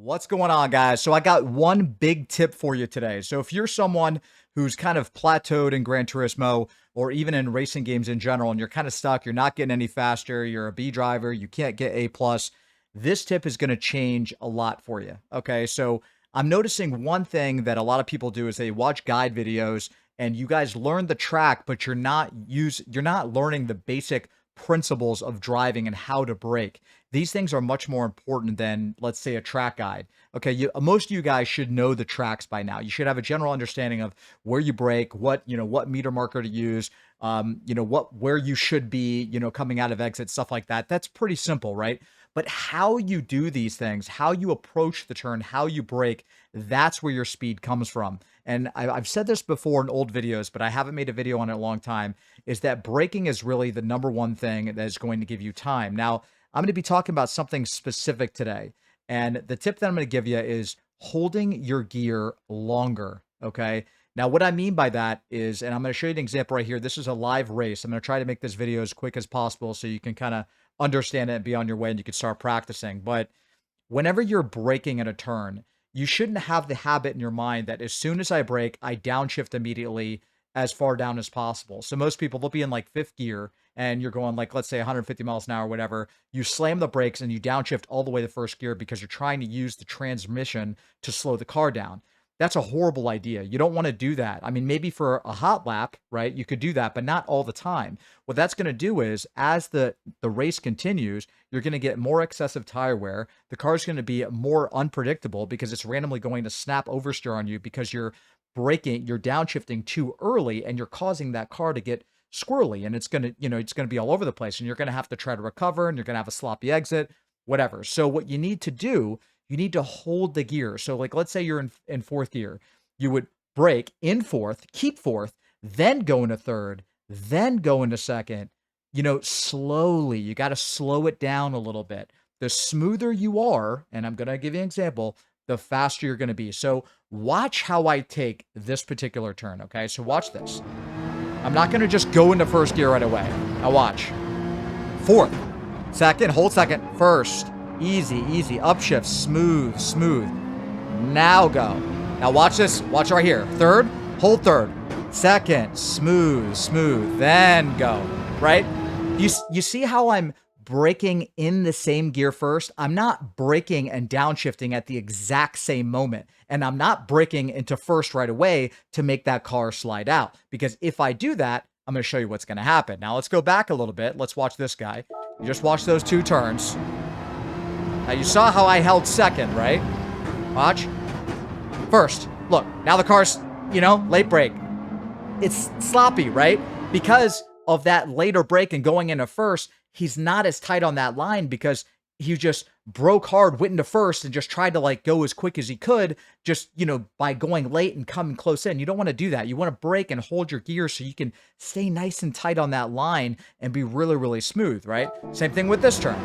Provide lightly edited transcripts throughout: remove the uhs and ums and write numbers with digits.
What's going on, guys? So I got one big tip for you today. So if you're someone who's kind of plateaued in Gran Turismo or even in racing games in general, and you're kind of stuck, you're not getting any faster, you're a B driver, you can't get A plus, this tip is going to change a lot for you. Okay, so I'm noticing one thing that a lot of people do is they watch guide videos and you guys learn the track, but you're not learning the basic principles of driving and how to brake. These things are much more important than, let's say, a track guide. Okay, most of you guys should know the tracks by now. You should have a general understanding of where you brake, what meter marker to use, where you should be, coming out of exit, stuff like that. That's pretty simple, right? But how you do these things, how you approach the turn, how you brake, that's where your speed comes from. And I've said this before in old videos, but I haven't made a video on it in a long time, is that braking is really the number one thing that is going to give you time. Now, I'm going to be talking about something specific today. And the tip that I'm going to give you is holding your gear longer. Okay. Now, what I mean by that is, and I'm going to show you an example right here. This is a live race. I'm going to try to make this video as quick as possible so you can kind of understand it and be on your way and you can start practicing. But whenever you're braking at a turn, you shouldn't have the habit in your mind that as soon as I brake, I downshift immediately as far down as possible. So most people will be in like fifth gear and you're going like, let's say 150 miles an hour, whatever. You slam the brakes and you downshift all the way to first gear because you're trying to use the transmission to slow the car down. That's a horrible idea. You don't want to do that. I mean, maybe for a hot lap, right? You could do that, but not all the time. What that's going to do is as the race continues, you're going to get more excessive tire wear. The car's going to be more unpredictable because it's randomly going to snap oversteer on you because you're downshifting too early and you're causing that car to get squirrely and it's going to be all over the place and you're going to have to try to recover and you're going to have a sloppy exit, whatever. So what you need to do, you need to hold the gear. So like, let's say you're in fourth gear, you would brake in fourth, keep fourth, then go into third, then go into second, slowly. You got to slow it down a little bit. The smoother you are, and I'm going to give you an example, the faster you're going to be. So watch how I take this particular turn. Okay. So watch this. I'm not going to just go into first gear right away. Now watch. Fourth, second, hold second, first. Easy, easy. Upshift, smooth, smooth. Now go. Now watch this. Watch right here. Third, hold third. Second, smooth, smooth. Then go. Right? You see how I'm braking in the same gear first? I'm not braking and downshifting at the exact same moment. And I'm not braking into first right away to make that car slide out. Because if I do that, I'm going to show you what's going to happen. Now let's go back a little bit. Let's watch this guy. You just watch those two turns. Now you saw how I held second, right? Watch. First, look, now the car's, late brake. It's sloppy, right? Because of that later brake and going into first, he's not as tight on that line because he just broke hard, went into first and just tried to like go as quick as he could just, by going late and coming close in. You don't want to do that. You want to brake and hold your gear so you can stay nice and tight on that line and be really, really smooth, right? Same thing with this turn.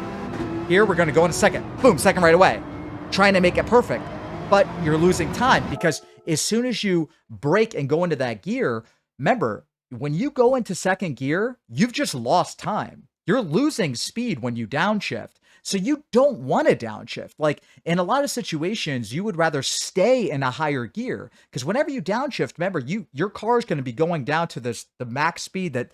Here, we're going to go into second. Boom, second right away. Trying to make it perfect. But you're losing time because as soon as you brake and go into that gear, remember, when you go into second gear, you've just lost time. You're losing speed when you downshift. So you don't want to downshift. Like in a lot of situations, you would rather stay in a higher gear because whenever you downshift, remember, your car is going to be going down to the max speed that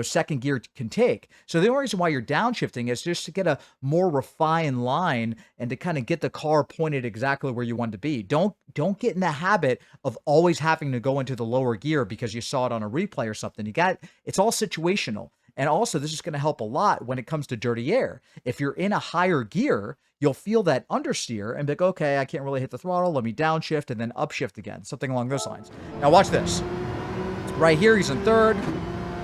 second gear can take. So the only reason why you're downshifting is just to get a more refined line and to kind of get the car pointed exactly where you want to be. Don't get in the habit of always having to go into the lower gear because you saw it on a replay or something. It's all situational. And also this is going to help a lot when it comes to dirty air. If you're in a higher gear, you'll feel that understeer and be like, okay, I can't really hit the throttle. Let me downshift and then upshift again. Something along those lines. Now watch this. Right here, he's in third.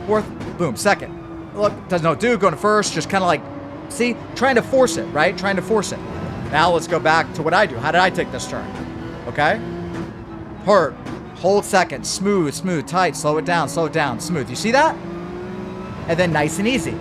Fourth, boom, second. Look, doesn't know what to do, going to first, just kind of like, see, trying to force it, right? Trying to force it. Now let's go back to what I do. How did I take this turn? Okay? Hold second, smooth, smooth, tight, slow it down, smooth. You see that? And then nice and easy.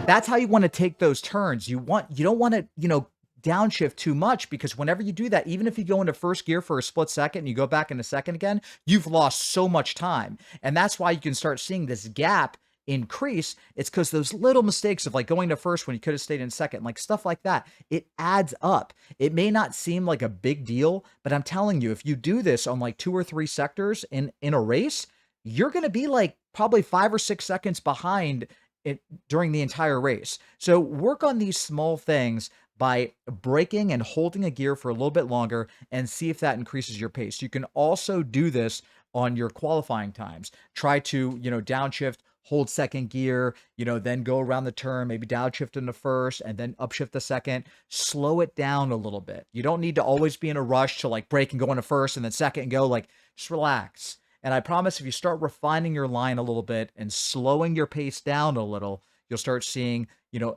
That's how you want to take those turns. You don't want to, downshift too much because whenever you do that, even if you go into first gear for a split second and you go back into second again, you've lost so much time. And that's why you can start seeing this gap increase, it's because those little mistakes of like going to first when you could have stayed in second, like stuff like that, it adds up. It may not seem like a big deal, but I'm telling you, if you do this on like 2 or 3 sectors in a race, you're going to be like probably 5 or 6 seconds behind it during the entire race. So work on these small things by braking and holding a gear for a little bit longer and see if that increases your pace. You can also do this on your qualifying times. Try to, downshift, hold second gear, then go around the turn, maybe downshift into first and then upshift the second. Slow it down a little bit. You don't need to always be in a rush to like brake and go into first and then second and go. Like, just relax. And I promise if you start refining your line a little bit and slowing your pace down a little, you'll start seeing,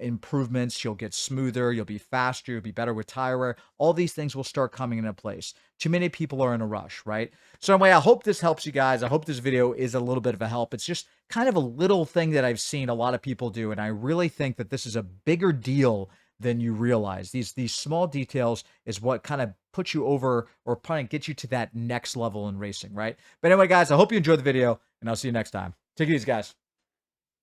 improvements. You'll get smoother. You'll be faster. You'll be better with tire wear. All these things will start coming into place. Too many people are in a rush, right? So anyway, I hope this helps you guys. I hope this video is a little bit of a help. It's just kind of a little thing that I've seen a lot of people do. And I really think that this is a bigger deal than you realize. These small details is what kind of puts you over or kind of get you to that next level in racing, right? But anyway, guys, I hope you enjoyed the video and I'll see you next time. Take it easy, guys.